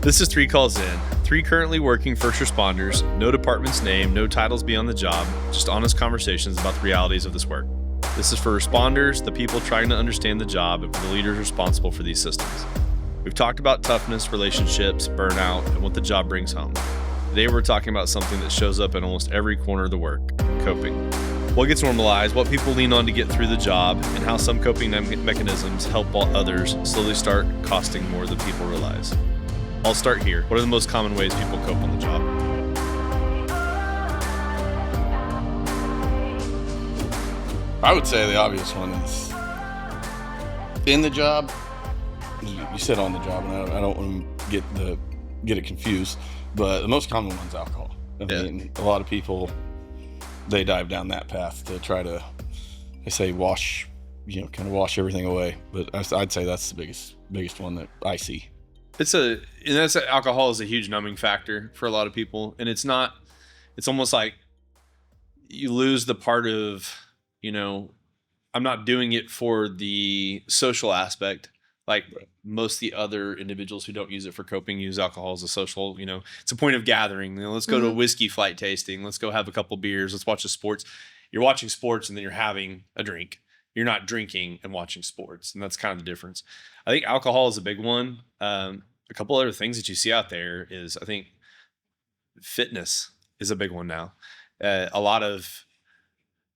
This is 3 calls in. 3 currently working first responders, no department's name, no titles beyond the job, just honest conversations about the realities of this work. This is for responders, the people trying to understand the job, and for the leaders responsible for these systems. We've talked about toughness, relationships, burnout, and what the job brings home. Today we're talking about something that shows up in almost every corner of the work, coping. What gets normalized, what people lean on to get through the job, and how some coping mechanisms help while others slowly start costing more than people realize. I'll start here. What are the most common ways people cope on the job? I would say the obvious one is in the job. You said on the job, and I don't want to get it confused, but the most common one's alcohol. I mean, a lot of people, they dive down that path to try to, they say wash everything away. But I'd say that's the biggest one that I see. Alcohol is a huge numbing factor for a lot of people. And it's almost like you lose the part of, I'm not doing it for the social aspect. Like most of the other individuals who don't use it for coping use alcohol as a social, it's a point of gathering. Let's go to a whiskey flight tasting. Let's go have a couple beers. Let's watch the sports. You're watching sports and then you're having a drink. You're not drinking and watching sports. And that's kind of the difference. I think alcohol is a big one. A couple other things that you see out there is, I think fitness is a big one now. A lot of,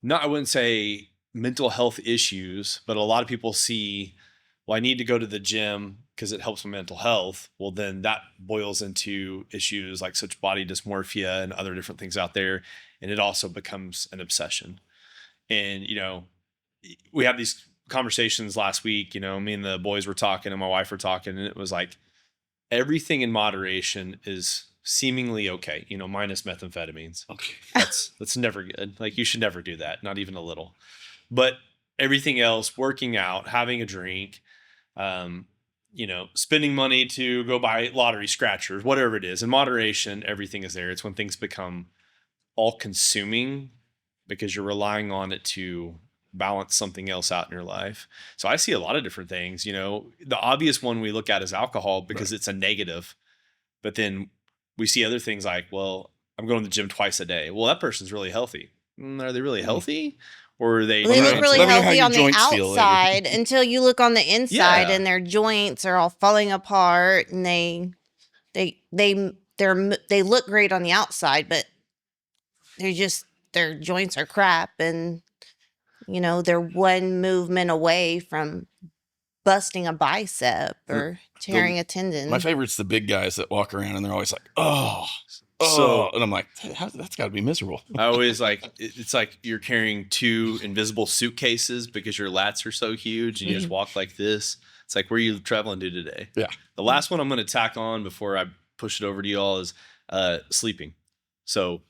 I wouldn't say mental health issues, but a lot of people see, well, I need to go to the gym because it helps my mental health. Well, then that boils into issues like such body dysmorphia and other different things out there. And it also becomes an obsession. And, we had these conversations last week, me and the boys were talking and my wife were talking, and it was like everything in moderation is seemingly okay, minus methamphetamines. Okay. That's never good. Like you should never do that. Not even a little, but everything else, working out, having a drink, spending money to go buy lottery scratchers, whatever it is, in moderation, everything is there. It's when things become all consuming because you're relying on it to balance something else out in your life. So I see a lot of different things, the obvious one we look at is alcohol because it's a negative, but then we see other things like, well, I'm going to the gym twice a day. Well, that person's really healthy. Are they really healthy? Or are they? They look really healthy on the outside until you look on the inside and their joints are all falling apart, and they look great on the outside, but their joints are crap, and they're one movement away from busting a bicep or tearing a tendon. My favorite's the big guys that walk around and they're always like, and I'm like, that's got to be miserable. I always it's like you're carrying 2 invisible suitcases because your lats are so huge and you just walk like this. It's like, where are you traveling to today? Yeah. The last one I'm going to tack on before I push it over to y'all is sleeping. So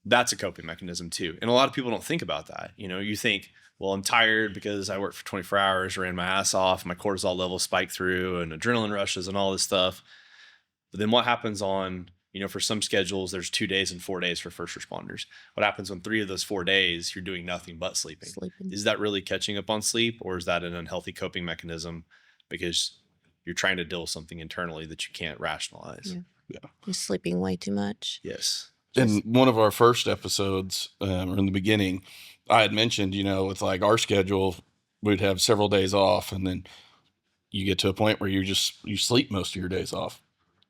that's a coping mechanism too. And a lot of people don't think about that. You think, well, I'm tired because I worked for 24 hours, ran my ass off, my cortisol levels spike through and adrenaline rushes and all this stuff. But then what happens on, for some schedules, there's 2 days and 4 days for first responders. What happens when 3 of those 4 days, you're doing nothing but sleeping? Is that really catching up on sleep, or is that an unhealthy coping mechanism because you're trying to deal with something internally that you can't rationalize? Yeah. You're sleeping way too much. Yes. In one of our first episodes, or in the beginning, I had mentioned, with like our schedule, we'd have several days off, and then you get to a point where you sleep most of your days off.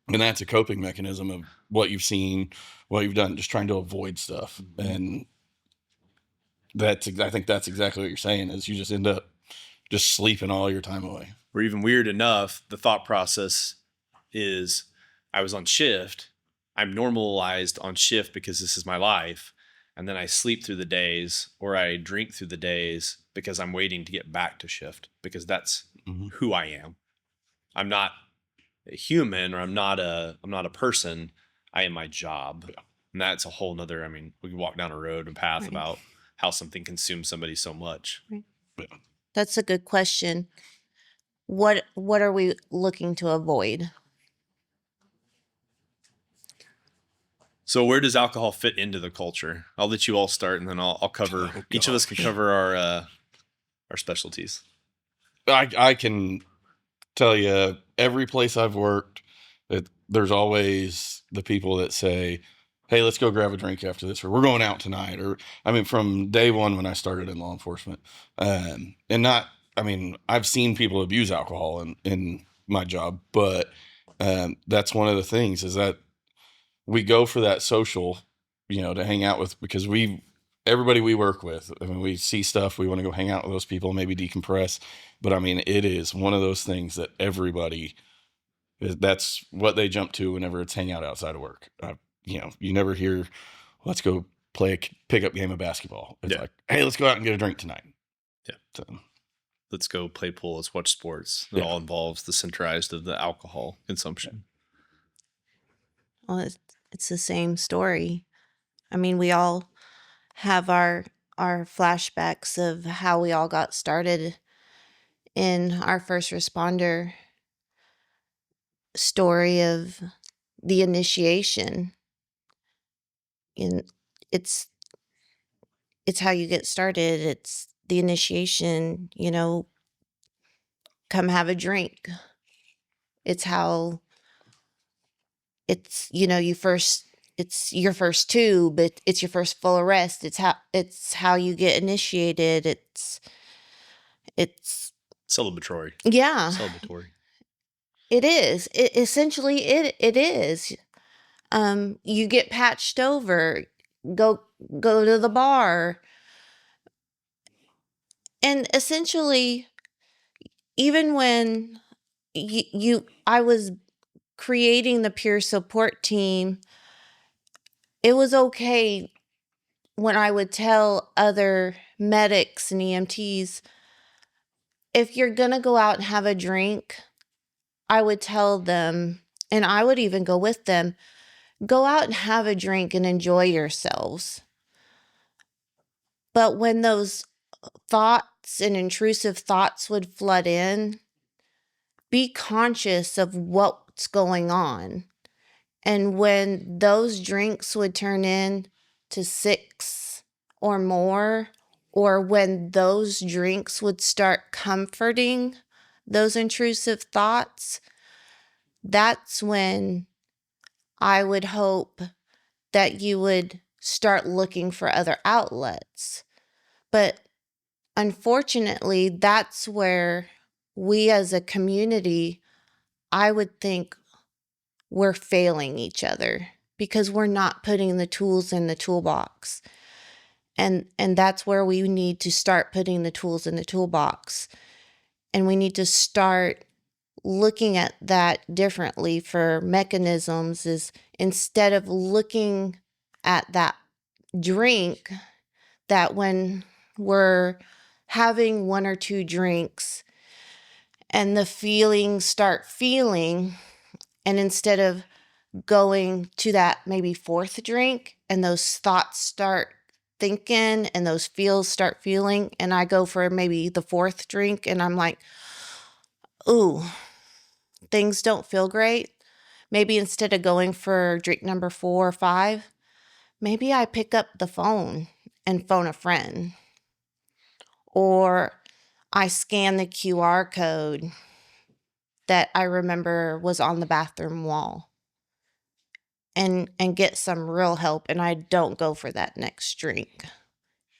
And that's a coping mechanism of what you've seen, what you've done, just trying to avoid stuff. And I think that's exactly what you're saying, is you just end up just sleeping all your time away. Or even weird enough, the thought process is, I was on shift. I'm normalized on shift because this is my life. And then I sleep through the days, or I drink through the days because I'm waiting to get back to shift, because that's who I am. I'm not a human, or I'm not a person. I am my job. Yeah. And that's a whole nother, we can walk down a road and path about how something consumes somebody so much. Right. Yeah. That's a good question. What are we looking to avoid? So where does alcohol fit into the culture? I'll let you all start, and then I'll cover. Each of us can cover our specialties. I can tell you, every place I've worked, there's always the people that say, hey, let's go grab a drink after this, or we're going out tonight. Or, I mean, from day one when I started in law enforcement, and not, I mean, I've seen people abuse alcohol in my job, but that's one of the things is that we go for that social, to hang out with, because everybody we work with, I mean, we see stuff, we want to go hang out with those people, maybe decompress. But I mean, it is one of those things that everybody, that's what they jump to whenever it's hang out outside of work. You never hear, let's go play a pickup game of basketball. It's like, hey, let's go out and get a drink tonight. Yeah. So, let's go play pool. Let's watch sports. It all involves the centralized of the alcohol consumption. Well, it's the same story. I mean, we all have our flashbacks of how we all got started in our first responder story of the initiation. And it's how you get started. It's the initiation, come have a drink. It's how it's, it's your first tube, it's your first full arrest. It's how you get initiated. It's celebratory. Yeah. Celebratory. It is. Essentially it is. You get patched over, go to the bar. And essentially, even when I was creating the peer support team, it was okay when I would tell other medics and EMTs, if you're going to go out and have a drink, I would tell them, and I would even go with them, go out and have a drink and enjoy yourselves. But when those thoughts and intrusive thoughts would flood in, be conscious of what's going on. And when those drinks would turn in to 6 or more, or when those drinks would start comforting those intrusive thoughts, that's when I would hope that you would start looking for other outlets. But unfortunately, that's where we as a community, I would think, we're failing each other because we're not putting the tools in the toolbox. And that's where we need to start putting the tools in the toolbox. And we need to start looking at that differently for mechanisms, is instead of looking at that drink, that when we're having 1 or 2 drinks and the feelings start feeling, and instead of going to that maybe 4th drink and those thoughts start thinking and those feels start feeling, and I go for maybe the 4th drink and I'm like, ooh, things don't feel great. Maybe instead of going for drink number 4 or 5, maybe I pick up the phone and phone a friend. Or I scan the QR code that I remember was on the bathroom wall and get some real help. And I don't go for that next drink,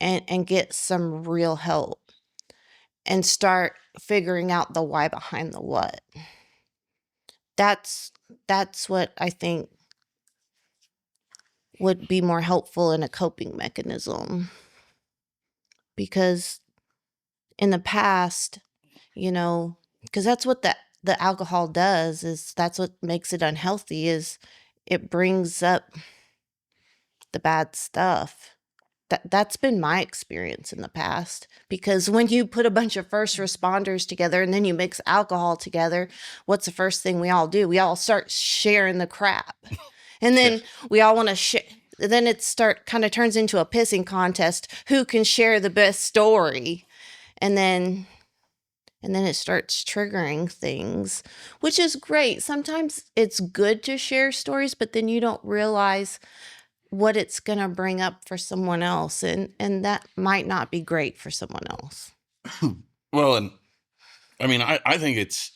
and get some real help and start figuring out the why behind the what. That's what I think would be more helpful in a coping mechanism. Because in the past, because that's what the alcohol does, is that's what makes it unhealthy, is it brings up the bad stuff. That's been my experience in the past. Because when you put a bunch of first responders together and then you mix alcohol together, what's the first thing we all do? We all start sharing the crap. And then we all want to share. Then it kind of turns into a pissing contest. Who can share the best story? And then it starts triggering things, which is great. Sometimes it's good to share stories, but then you don't realize what it's going to bring up for someone else. And that might not be great for someone else. Well, and I mean, I think it's,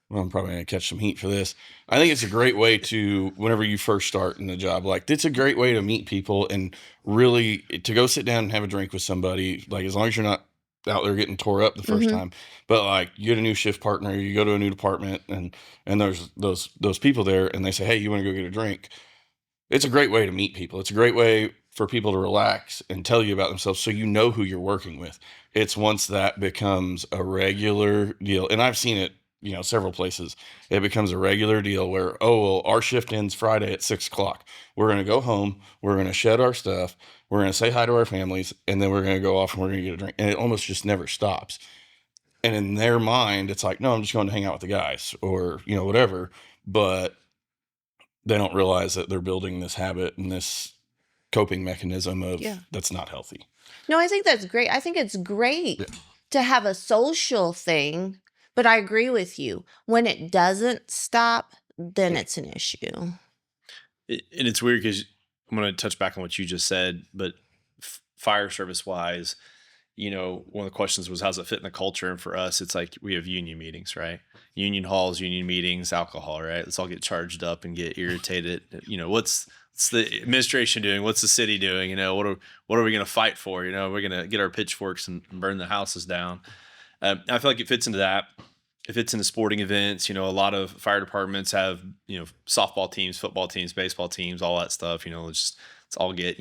well, I'm probably going to catch some heat for this. I think it's a great way to, whenever you first start in the job, like it's a great way to meet people and really to go sit down and have a drink with somebody. Like as long as you're not out there getting tore up the first Mm-hmm. time, but like you get a new shift partner, you go to a new department, and there's those people there, and they say, hey, you want to go get a drink? It's a great way to meet people. It's a great way for people to relax and tell you about themselves so you know who you're working with. It's once that becomes a regular deal, and I've seen it, several places. It becomes a regular deal where, oh, well, our shift ends Friday at 6 o'clock. We're going to go home. We're going to shed our stuff. We're going to say hi to our families, and then we're going to go off and we're going to get a drink. And it almost just never stops. And in their mind, it's like, no, I'm just going to hang out with the guys or, whatever. But they don't realize that they're building this habit and this coping mechanism of Yeah. that's not healthy. No, I think that's great. I think it's great to have a social thing, but I agree with you. When it doesn't stop, then it's an issue. And it's weird because I'm going to touch back on what you just said, but fire service wise, one of the questions was, how's it fit in the culture? And for us, it's like we have union meetings, right? Union halls, union meetings, alcohol, right? Let's all get charged up and get irritated. What's the administration doing? What's the city doing? What are we going to fight for? We're going to get our pitchforks and burn the houses down. I feel like it fits into that. It fits into sporting events. A lot of fire departments have, softball teams, football teams, baseball teams, all that stuff. Let's all get,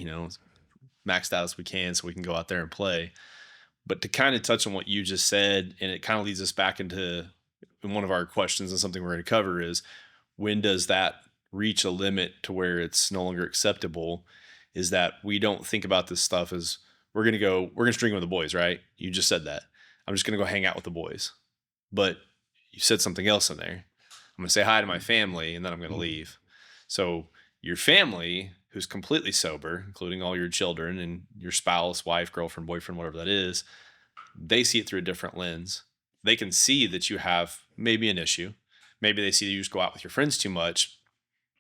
maxed out as we can so we can go out there and play. But to kind of touch on what you just said, and it kind of leads us back into one of our questions and something we're going to cover is, when does that reach a limit to where it's no longer acceptable? Is that we don't think about this stuff as we're going to drink with the boys, right? You just said that. I'm just going to go hang out with the boys. But you said something else in there. I'm going to say hi to my family and then I'm going to leave. So your family, who's completely sober, including all your children and your spouse, wife, girlfriend, boyfriend, whatever that is, they see it through a different lens. They can see that you have maybe an issue. Maybe they see you just go out with your friends too much.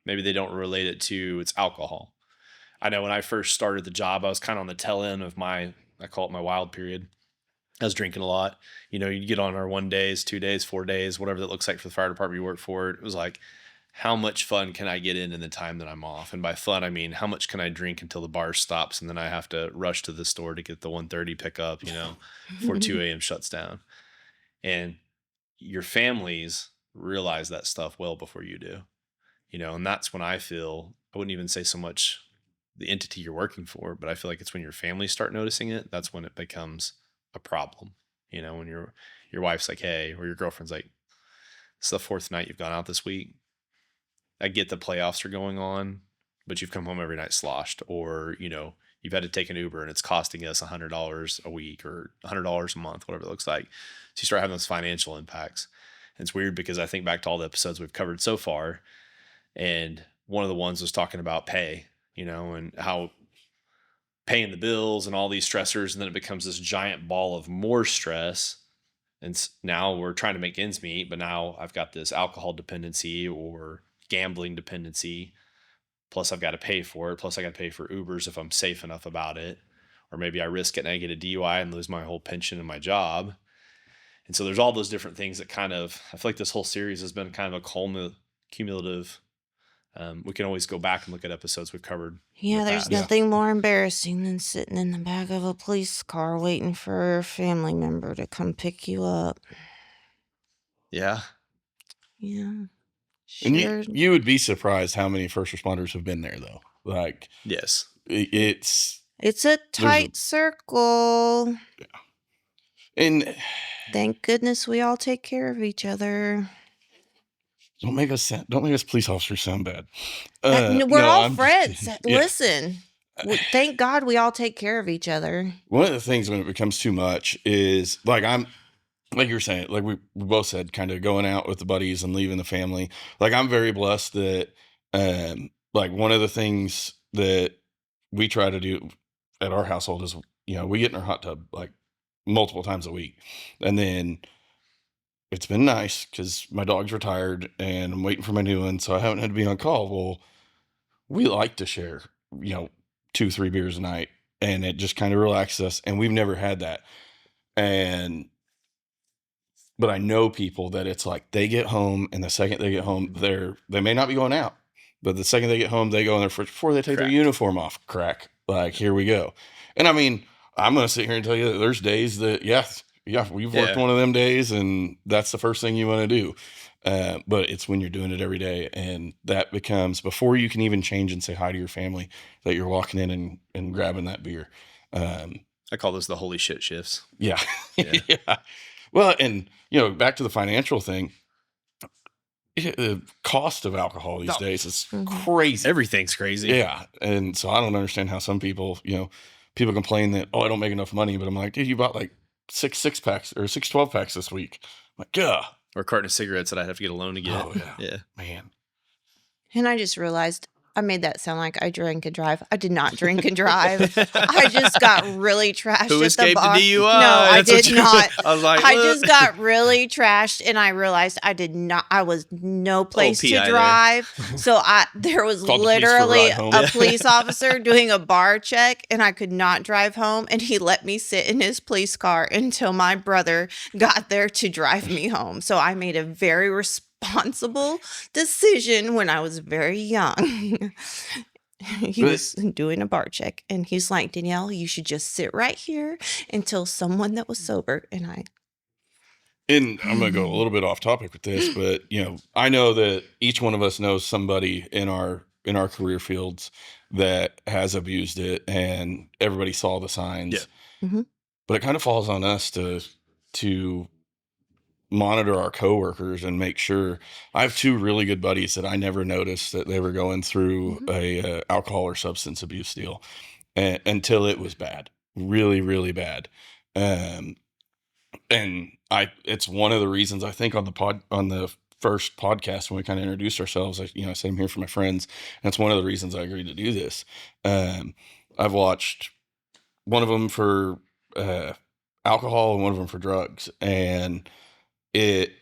Maybe they don't relate it to it's alcohol. I know when I first started the job, I was kind of on the tail end of I call it my wild period. I was drinking a lot. You'd get on our 1 days, 2 days, 4 days, whatever that looks like for the fire department you work for. It was like, how much fun can I get in the time that I'm off? And by fun, I mean, how much can I drink until the bar stops and then I have to rush to the store to get the 1:30 pickup, before 2 a.m. shuts down. And your families realize that stuff well before you do, and that's when I wouldn't even say so much the entity you're working for, but I feel like it's when your family start noticing it, that's when it becomes a problem. When your wife's like, hey, or your girlfriend's like, it's the fourth night you've gone out this week. I get the playoffs are going on, but you've come home every night sloshed, or, you've had to take an Uber and it's costing us $100 a week or $100 a month, whatever it looks like. So you start having those financial impacts. And it's weird because I think back to all the episodes we've covered so far. And one of the ones was talking about pay, and how paying the bills and all these stressors. And then it becomes this giant ball of more stress. And now we're trying to make ends meet, but now I've got this alcohol dependency or gambling dependency. Plus I've got to pay for it. Plus I got to pay for Ubers if I'm safe enough about it. Or maybe I risk it and I get a DUI and lose my whole pension and my job. And so there's all those different things that I feel like this whole series has been kind of a cumulative. We can always go back and look at episodes we've covered. Yeah, there's nothing more embarrassing than sitting in the back of a police car waiting for a family member to come pick you up. Yeah. Yeah. And Sure. you would be surprised how many first responders have been there, though. Like, yes, it's a tight circle. Yeah. And thank goodness we all take care of each other. Don't make us police officers sound bad. We're all friends. Listen, thank God we all take care of each other. One of the things when it becomes too much is like you were saying, like we both said, kind of going out with the buddies and leaving the family. Like I'm very blessed that, like one of the things that we try to do at our household is, we get in our hot tub like multiple times a week, and then it's been nice because my dog's retired and I'm waiting for my new one, so I haven't had to be on call. Well, we like to share, 2-3 beers a night, and it just kind of relaxes us, and we've never had that. And But I know people that it's like they get home, and the second they get home, they may not be going out, but the second they get home, they go in their fridge before they take their Crack. uniform off. Crack. Like, here we go. And I mean, I'm going to sit here and tell you that there's days that, yeah, we've worked Yeah. one of them days, and that's the first thing you want to do. But it's when you're doing it every day, and that becomes before you can even change and say hi to your family that you're walking in and grabbing that beer. I call those the holy shit shifts. Yeah. Yeah. Yeah. Well, and back to the financial thing, the cost of alcohol these days is crazy. Everything's crazy. Yeah. And so I don't understand how some people, people complain that, I don't make enough money, but I'm like, dude, you bought like six packs or 6 12-packs this week. I'm like, yeah. Or a carton of cigarettes that I'd have to get a loan to get. Oh, yeah. Yeah. Man. And I just realized I made that sound like I drank and drive. I did not drink and drive. I just got really trashed Who at the escaped bar. the DUI? No, I That's what did you- not. I was like, I "What?" just got really trashed, and I realized I was no place to PI there. drive. So there was Called the police for a literally ride home. a police officer doing a bar check, and I could not drive home, and he let me sit in his police car until my brother got there to drive me home. So I made a very responsible decision when I was very young. He was doing a bar check, and he's like, Danielle, you should just sit right here until someone that was sober. And And I'm going to go a little bit off topic with this, but I know that each one of us knows somebody in our career fields that has abused it, and everybody saw the signs. Yeah. Mhm. But it kind of falls on us to monitor our coworkers and make sure. I have 2 really good buddies that I never noticed that they were going through a alcohol or substance abuse deal until it was bad, really, really bad. And it's one of the reasons I think on the first podcast when we kind of introduced ourselves, I said I'm here for my friends. And that's one of the reasons I agreed to do this. I've watched one of them for alcohol and one of them for drugs, and it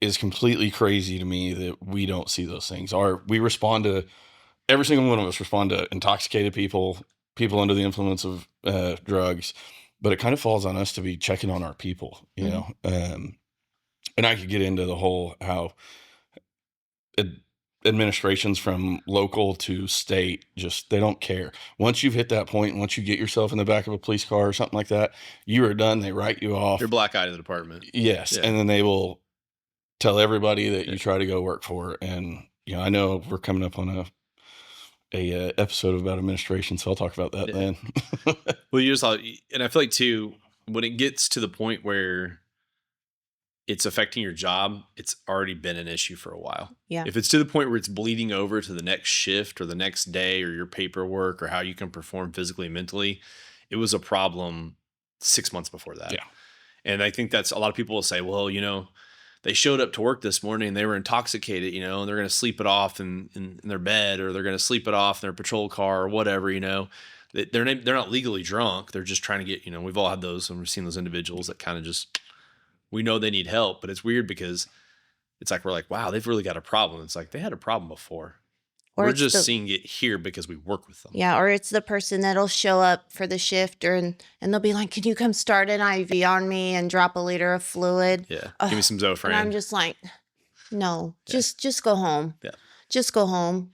is completely crazy to me that we don't see those things. Every single one of us respond to intoxicated people under the influence of drugs, but it kind of falls on us to be checking on our people, and I could get into the whole how administrations from local to state, just they don't care. Once you've hit that point, once you get yourself in the back of a police car or something like that, you are done. They write you off. You're black eyed in the department. Yes. Yeah. And then they will tell everybody that you try to go work for. And I know we're coming up on a episode about administration, so I'll talk about that then. Well, and I feel like too, when it gets to the point where it's affecting your job, it's already been an issue for a while. Yeah. If it's to the point where it's bleeding over to the next shift or the next day or your paperwork or how you can perform physically and mentally, it was a problem 6 months before that. Yeah. And I think that's a lot of people will say, well, they showed up to work this morning and they were intoxicated, and they're going to sleep it off in their bed, or they're going to sleep it off in their patrol car or whatever, they're not legally drunk. They're just trying to get, we've all had those, and we've seen those individuals that kind of just, we know they need help, but it's weird because it's like, we're like, wow, they've really got a problem. It's like they had a problem before. Or we're it's just the- seeing it here because we work with them. Yeah, or it's the person that'll show up for the shift and they'll be like, can you come start an IV on me and drop a liter of fluid? Yeah. Give me some Zofran. And I'm just like, no, just go home. Yeah. Just go home.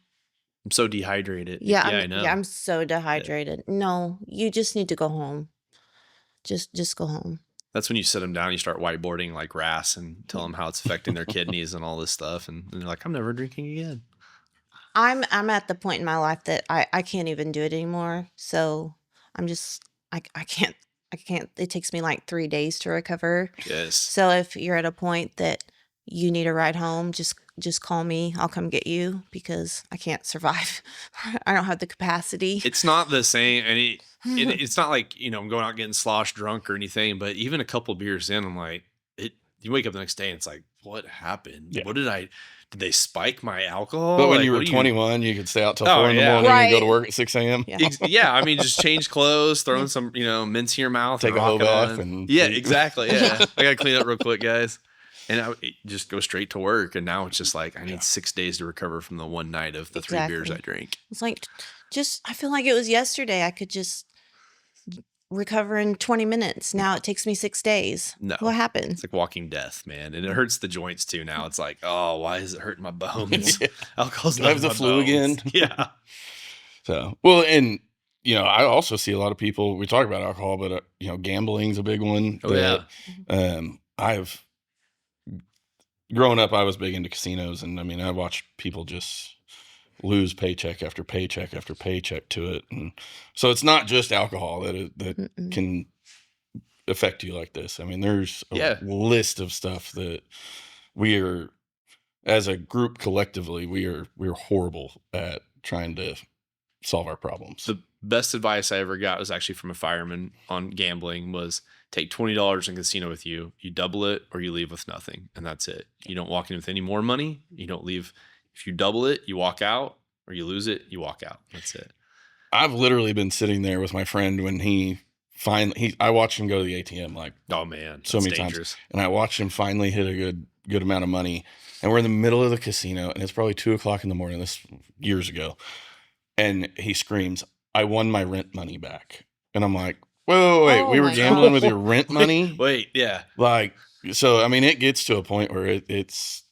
I'm so dehydrated. Yeah, I know. Yeah, I'm so dehydrated. No, you just need to go home. Just go home. That's when you sit them down, you start whiteboarding like RAS and tell them how it's affecting their kidneys and all this stuff. And they're like, I'm never drinking again. I'm at the point in my life that I can't even do it anymore. So I'm just I can't it takes me like 3 days to recover. Yes. So if you're at a point that you need a ride home, just call me. I'll come get you because I can't survive. I don't have the capacity. It's not the same. And it's not like, I'm going out getting slosh drunk or anything, but even a couple beers in, I'm like, you wake up the next day and it's like, what happened? Yeah. Did they spike my alcohol? But when Like, you were what do 21, you could stay out till Oh, 4 in the yeah. morning and go to Right. work at 6 a.m. Yeah. Yeah, I mean, just change clothes, throw in some, mints in your mouth, Take and a whole rock it bath on. and Yeah, eat. exactly. Yeah, I gotta clean up real quick, guys, and I would just go straight to work. And now it's just like I need 6 days to recover from the one night of the 3 beers I Exactly. drank. It's like I feel like it was yesterday. I could just recover in 20 minutes. Now it takes me 6 days. No. What happened? It's like walking death, man. And it hurts the joints too now. It's like, oh, why is it hurting my bones? Alcohol's Do not I have in the my flu bones. again? Yeah. So, well, and, I also see a lot of people, we talk about alcohol, but, gambling's a big one. Oh, yeah. Growing up, I was big into casinos, and I watched people just lose paycheck after paycheck after paycheck to it. And so it's not just alcohol that can affect you like this. There's a list of stuff that we are, as a group collectively, we're horrible at trying to solve our problems. The best advice I ever got was actually from a fireman on gambling was take $20 in casino with you. You double it or you leave with nothing. And that's it. You don't walk in with any more money. You don't leave. If you double it, you walk out, or you lose it, you walk out. That's it. I've literally been sitting there with my friend when I watched him go to the ATM like, oh man, so many dangerous. times. And I watched him finally hit a good amount of money. And we're in the middle of the casino, and it's probably 2:00 in the morning. This years ago. And he screams, "I won my rent money back." And I'm like, wait, Oh we were my gambling with gosh. your rent money? Wait, yeah. Like, so, it gets to a point where it's,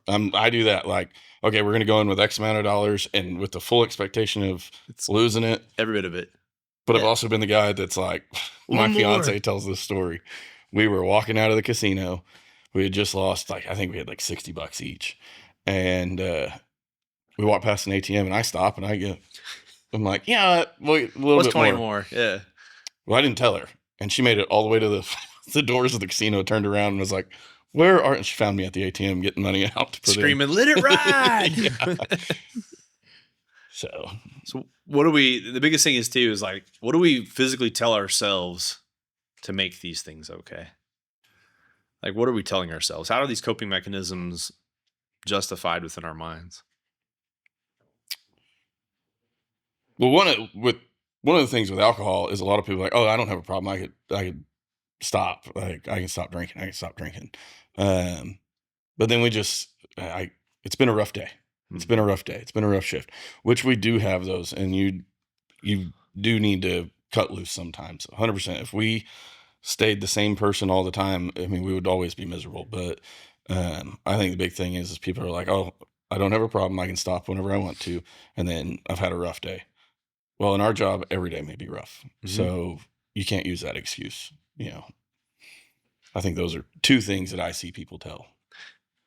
I do that. Like, okay, we're going to go in with X amount of dollars and with the full expectation of losing it. Every bit of it. But I've also been the guy that's like, my fiance tells this story. We were walking out of the casino. We had just lost, I think we had like $60 each. And, we walk past an ATM, and I stop, and I'm like, yeah, wait, a little What's bit 20 more. more? Yeah. Well, I didn't tell her. And she made it all the way to the doors of the casino, turned around, and was like, where are, and she found me at the ATM getting money out to put Screaming, let it ride. So what do the biggest thing is too, is like, what do we physically tell ourselves to make these things okay? Like, what are we telling ourselves? How are these coping mechanisms justified within our minds? Well, one of the things with alcohol is a lot of people are like, oh, I don't have a problem. I could stop. Like, I can stop drinking. But then it's been a rough day. It's been a rough day. It's been a rough shift, which we do have those. And you do need to cut loose sometimes. 100%. If we stayed the same person all the time, we would always be miserable. But I think the big thing is people are like, oh, I don't have a problem. I can stop whenever I want to. And then I've had a rough day. Well, in our job, every day may be rough. Mm-hmm. So you can't use that excuse. I think those are two things that I see people tell.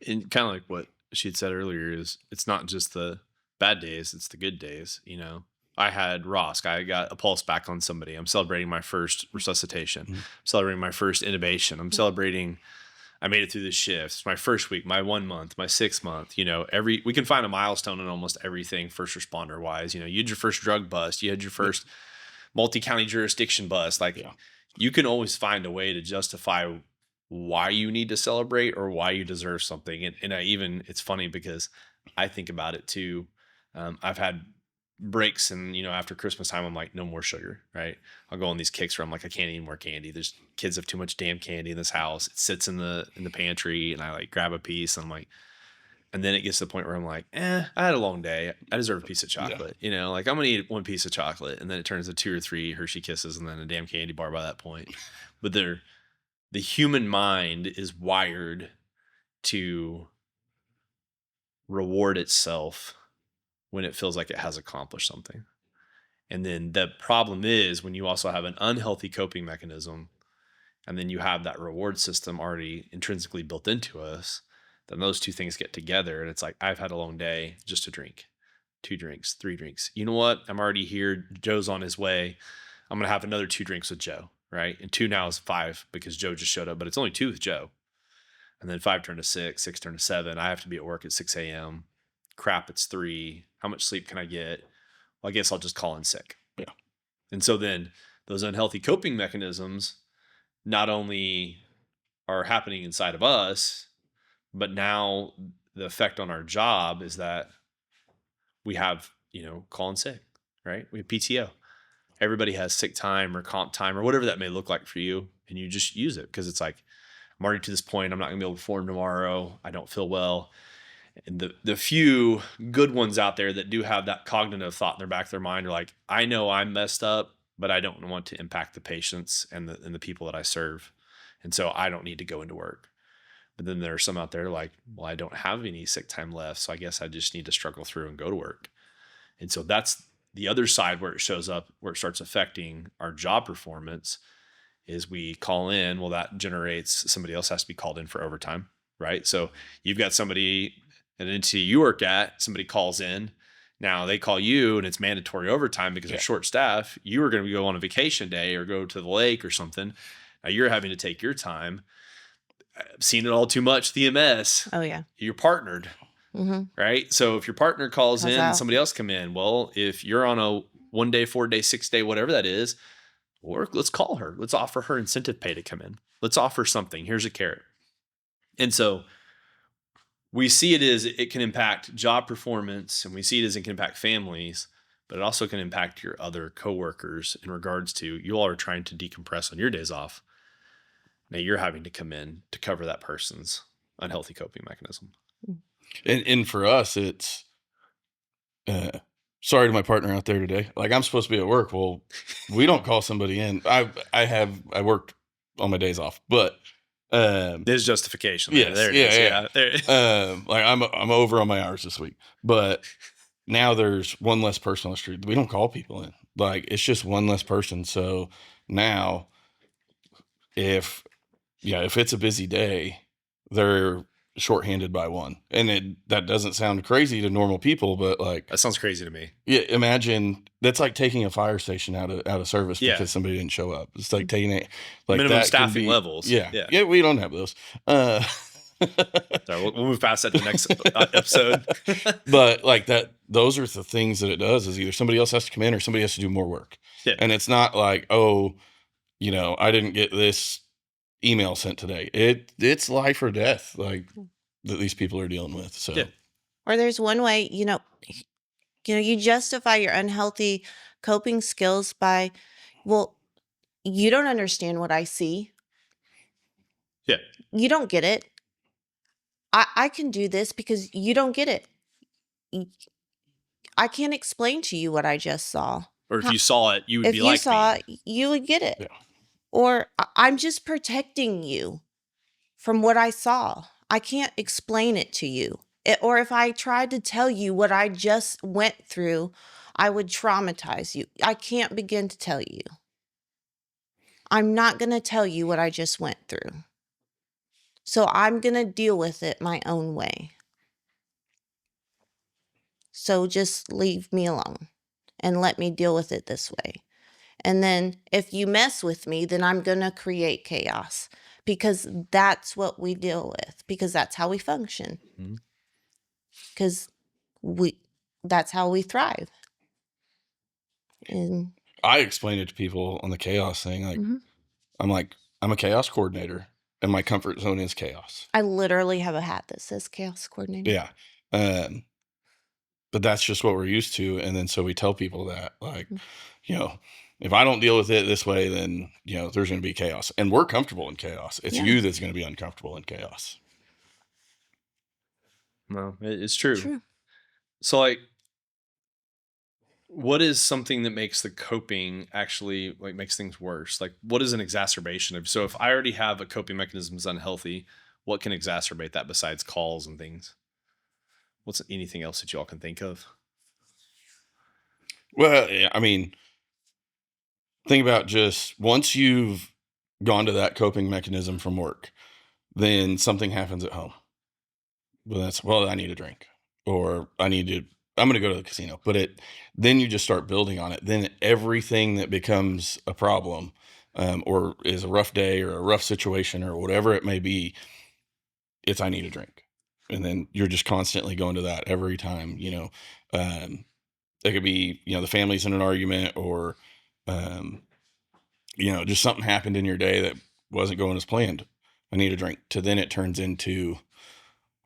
And kind of like what she had said earlier is it's not just the bad days, it's the good days. I had Rosk. I got a pulse back on somebody. I'm celebrating my first resuscitation. Mm-hmm. I'm celebrating my first intubation. I'm celebrating I made it through the shifts. My first week, my 1 month, my 6 month, we can find a milestone in almost everything first responder wise. You had your first drug bust, you had your first multi-county jurisdiction bust. You can always find a way to justify why you need to celebrate or why you deserve something. And it's funny because I think about it too. I've had breaks and after Christmas time I'm like, no more sugar, right? I'll go on these kicks where I'm like, I can't eat more candy. There's kids have too much damn candy in this house. It sits in the pantry, and I like grab a piece and I'm like, and then it gets to the point where I'm like, I had a long day, I deserve a piece of chocolate. I'm gonna eat one piece of chocolate, and then it turns to 2 or 3 Hershey Kisses and then a damn candy bar by that point. But the human mind is wired to reward itself when it feels like it has accomplished something. And then the problem is when you also have an unhealthy coping mechanism, and then you have that reward system already intrinsically built into us, then those two things get together. And it's like, I've had a long day, just a drink, 2 drinks, 3 drinks. You know what? I'm already here. Joe's on his way. I'm going to have another 2 drinks with Joe, right? And 2 now is 5 because Joe just showed up, but it's only 2 with Joe. And then 5 turned to 6, 6 turned to 7. I have to be at work at 6 a.m. Crap, it's 3. How much sleep can I get? Well, I guess I'll just call in sick. Yeah. And so then those unhealthy coping mechanisms not only are happening inside of us, but now the effect on our job is that we have, call in sick, right? We have PTO. Everybody has sick time or comp time or whatever that may look like for you. And you just use it because it's like, I'm already to this point. I'm not going to be able to perform tomorrow. I don't feel well. And the few good ones out there that do have that cognitive thought in their back of their mind are like, I know I'm messed up, but I don't want to impact the patients and the people that I serve. And so I don't need to go into work. But then there are some out there like, well, I don't have any sick time left, so I guess I just need to struggle through and go to work. And so that's the other side where it shows up, where it starts affecting our job performance is we call in. Well, that generates somebody else has to be called in for overtime, right? So you've got somebody at an entity you work at, somebody calls in. Now they call you and it's mandatory overtime because they're short staff. You were going to go on a vacation day or go to the lake or something. Now you're having to take your time. I've seen it all too much. The MS. Oh yeah. You're partnered, right? So if your partner calls in, out. somebody else come in. Well, if you're on a 1 day, 4 day, 6 day, whatever that is, or let's call her. Let's offer her incentive pay to come in. Let's offer something. Here's a carrot. And so we see it as it can impact job performance, and we see it as it can impact families, but it also can impact your other coworkers in regards to you all are trying to decompress on your days off. Now you're having to come in to cover that person's unhealthy coping mechanism. And for us, it's sorry to my partner out there today. Like I'm supposed to be at work. Well, we don't call somebody in. I worked on my days off, but There's justification. Yes, There it is. yeah. Like I'm over on my hours this week, but now there's one less person on the street. We don't call people in. Like it's just one less person. So now, if it's a busy day, they're shorthanded by one, and that doesn't sound crazy to normal people, but like That sounds crazy to me. yeah, imagine that's like taking a fire station out of service because somebody didn't show up. It's like taking it like Minimum that can staffing levels. Yeah, we don't have those. Sorry, we'll move past that to the next episode. But like that, those are the things that it does is either somebody else has to come in or somebody has to do more work. Yeah. And it's not like, oh, I didn't get this email sent today. It's life or death, like that these people are dealing with. So, Or there's one way, you justify your unhealthy coping skills by, well, you don't understand what I see. Yeah. You don't get it. I can do this because you don't get it. I can't explain to you what I just saw. Or if you saw it, you would If be you like saw me. it, you would get it. Yeah. Or I'm just protecting you from what I saw. I can't explain it to you. Or if I tried to tell you what I just went through, I would traumatize you. I can't begin to tell you. I'm not going to tell you what I just went through. So I'm going to deal with it my own way. So just leave me alone and let me deal with it this way. And then if you mess with me, then I'm going to create chaos because that's what we deal with, because that's how we function. Because that's how we thrive. And I explain it to people on the chaos thing. Like, I'm a chaos coordinator and my comfort zone is chaos. I literally have a hat that says chaos coordinator. Yeah. But that's just what we're used to. And then, so we tell people that like, if I don't deal with it this way, then, there's going to be chaos, and we're comfortable in chaos. It's you that's going to be uncomfortable in chaos. No, it's true. So like, what is something that makes the coping actually like makes things worse? Like what is an exacerbation of, so if I already have a coping mechanism that's unhealthy, what can exacerbate that besides calls and things? What's anything else that y'all can think of? Well, I mean, think about just once you've gone to that coping mechanism from work, then something happens at home. Well, I need a drink, or I'm going to go to the casino. But then you just start building on it. Then everything that becomes a problem, or is a rough day or a rough situation or whatever it may be, I need a drink. And then you're just constantly going to that every time, it could be, the family's in an argument, or, just something happened in your day that wasn't going as planned. I need a drink. To then it turns into,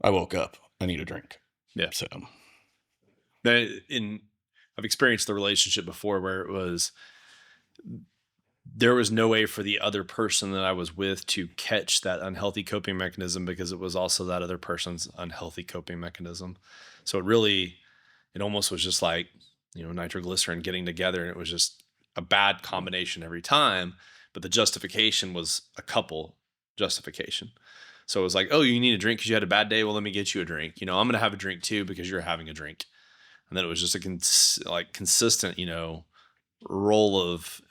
I woke up, I need a drink. Yeah. So I've experienced the relationship before where there was no way for the other person that I was with to catch that unhealthy coping mechanism, because it was also that other person's unhealthy coping mechanism. So it almost was just like, nitroglycerin getting together, and it was just a bad combination every time, but the justification was a couple justification. So it was like, oh, you need a drink because you had a bad day. Well, let me get you a drink. You know, I'm going to have a drink too because you're having a drink. And then it was just a consistent, you know, role of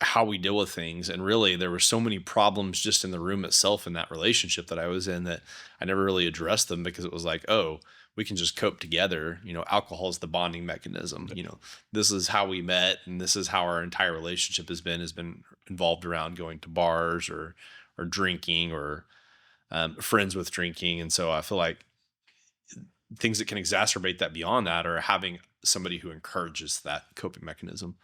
how we deal with things. And really, there were so many problems just in the room itself in that relationship that I was in that I never really addressed them because it was like, oh, we can just cope together. You know, alcohol is the bonding mechanism. You know, this is how we met, and this is how our entire relationship has been involved around going to bars or drinking or friends with drinking. And so I feel like things that can exacerbate that beyond that are having somebody who encourages that coping mechanism.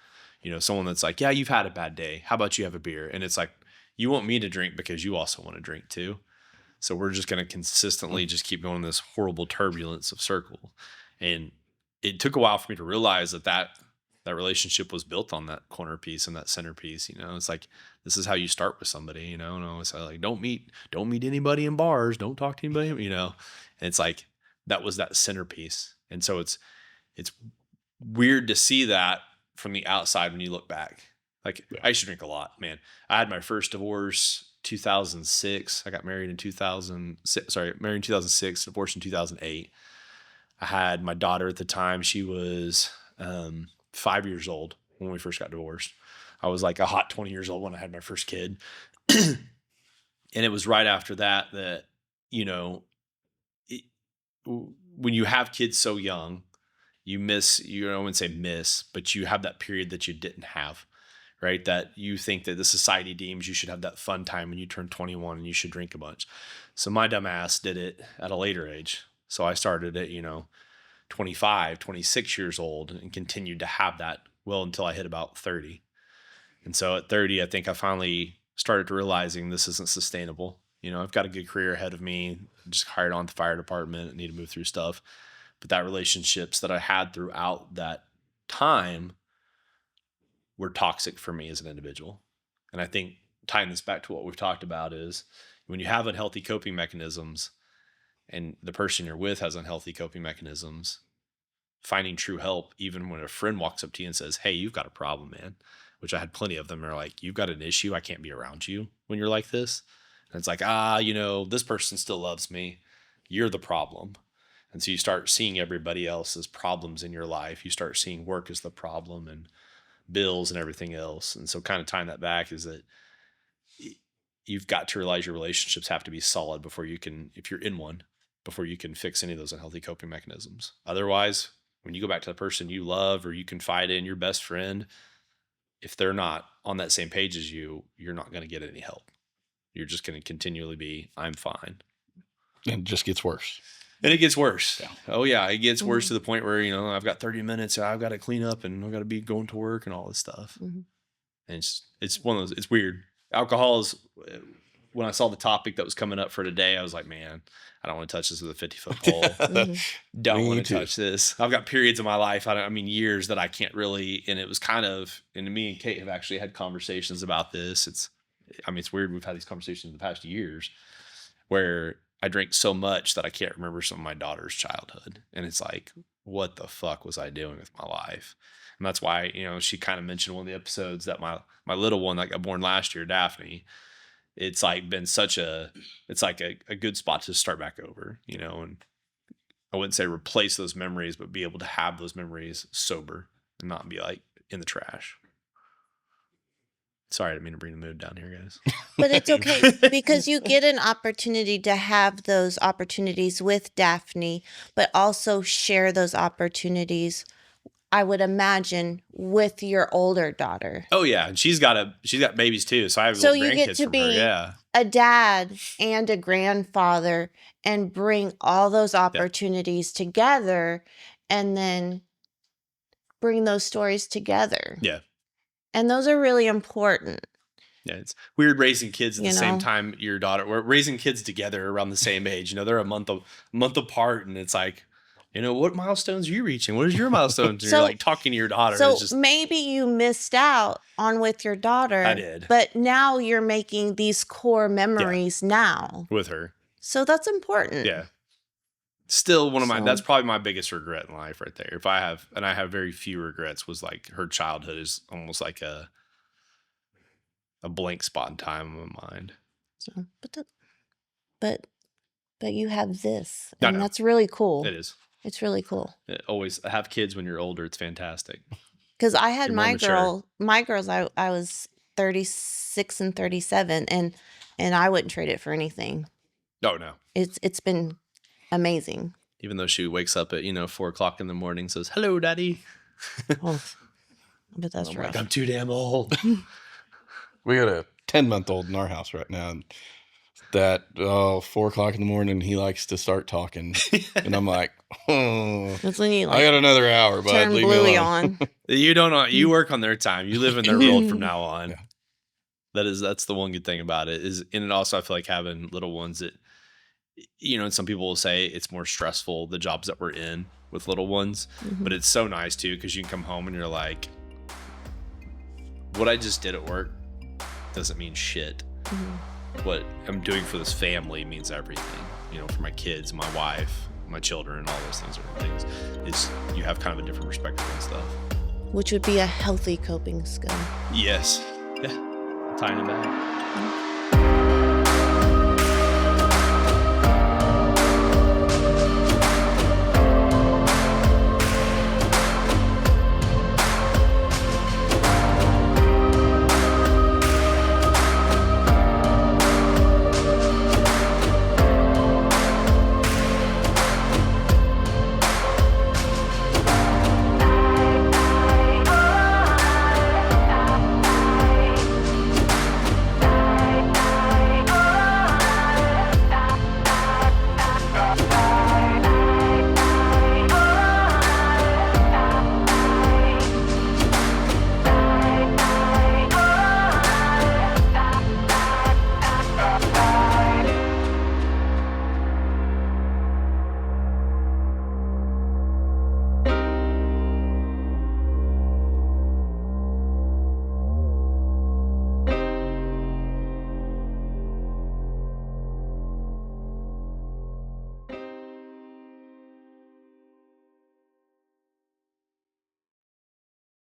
You know, someone that's like, yeah, you've had a bad day. How about you have a beer? And it's like, you want me to drink because you also want to drink too. So we're just going to consistently just keep going in this horrible turbulence of circle. And it took a while for me to realize that relationship was built on that corner piece and that centerpiece. You know, it's like, this is how you start with somebody, you know, and it's like, don't meet anybody in bars. Don't talk to anybody, you know, and it's like, that was that centerpiece. And so it's weird to see that from the outside when you look back. Like, I used to drink a lot, man. I had my first divorce 2006. I got married in 2006. Married in 2006, divorced in 2008. I had my daughter at the time. She was 5 years old when we first got divorced. I was like a hot 20 years old when I had my first kid. And it was right after that, you know, when you have kids so young, you miss, you don't want to say miss, but you have that period that you didn't have, right? That you think that the society deems you should have that fun time when you turn 21 and you should drink a bunch. So my dumb ass did it at a later age. So I started at, 25, 26 years old and continued to have that well until I hit about 30. And so at 30, I think I finally started to realizing this isn't sustainable. You know, I've got a good career ahead of me. Just hired on the fire department and need to move through stuff. But that relationships that I had throughout that time were toxic for me as an individual. And I think tying this back to what we've talked about is when you have unhealthy coping mechanisms and the person you're with has unhealthy coping mechanisms, finding true help, even when a friend walks up to you and says, hey, you've got a problem, man, which I had plenty of them are like, you've got an issue. I can't be around you when you're like this. And it's like, this person still loves me. You're the problem. And so you start seeing everybody else's problems in your life. You start seeing work as the problem and bills and everything else. And so kind of tying that back is that you've got to realize your relationships have to be solid before you can, if you're in one, before you can fix any of those unhealthy coping mechanisms. Otherwise, when you go back to the person you love or you confide in, your best friend, if they're not on that same page as you, you're not going to get any help. You're just going to continually be, I'm fine. And it just gets worse. And it gets worse. Yeah. Oh yeah. It gets worse to the point where, I've got 30 minutes. I've got to clean up and I've got to be going to work and all this stuff. Mm-hmm. And it's one of those, it's weird. Alcohol is, when I saw the topic that was coming up for today, I was like, man, I don't want to touch this with a 50-foot pole. Mm-hmm. Don't want to touch this. I've got periods of my life, years that I can't really, and it was kind of, and me and Kate have actually had conversations about this. It's weird. We've had these conversations in the past years where I drank so much that I can't remember some of my daughter's childhood. And it's like, what the fuck was I doing with my life? And that's why, she kind of mentioned one of the episodes that my little one that got born last year, Daphne, it's like been it's like a good spot to start back over, and I wouldn't say replace those memories, but be able to have those memories sober and not be like in the trash. Sorry, I didn't mean to bring the mood down here, guys. But it's okay because you get an opportunity to have those opportunities with Daphne, but also share those opportunities, I would imagine, with your older daughter. Oh yeah, and she's got babies too, so I have little grandkids. So you get to be a dad and a grandfather and bring all those opportunities together, and then bring those stories together. Yeah. And those are really important. Yeah, it's weird raising kids at the same time your daughter. We're raising kids together around the same age. They're a month apart, and it's like, what milestones are you reaching? What is your milestones? And you're like talking to your daughter. So maybe you missed out on with your daughter. I did. But now you're making these core memories now. With her. So that's important. Yeah. Still one of my, So- that's probably my biggest regret in life right there. If I have, and I have very few regrets, was like her childhood is almost like a blank spot in time in my mind. So, but you have this, I and know. that's really cool. It is. It's really cool. Always have kids when you're older. It's fantastic. Because I had You're more mature. my girls, I was 36 and 37, and I wouldn't trade it for anything. Oh no. It's been amazing. Even though she wakes up at 4:00 in the morning, and says hello, daddy. Oh, but that's I'm rough. like, I'm too damn old. We got a 10-month-old in our house right now. And that 4:00 in the morning, he likes to start talking. And I'm like, That's when you I got another hour, bud. turn Leave me Bluey alone. on. You don't know. You work on their time. You live in their world from now on. Yeah. That's the one good thing about it is, and it also I feel like having little ones that, and some people will say it's more stressful, the jobs that we're in with little ones, but it's so nice too because you can come home and you're like, what I just did at work doesn't mean shit. What I'm doing for this family means everything. For my kids, my wife, my children, and all those things. Is you have kind of a different perspective on stuff. Which would be a healthy coping skill. Yes. Yeah. Tying it back.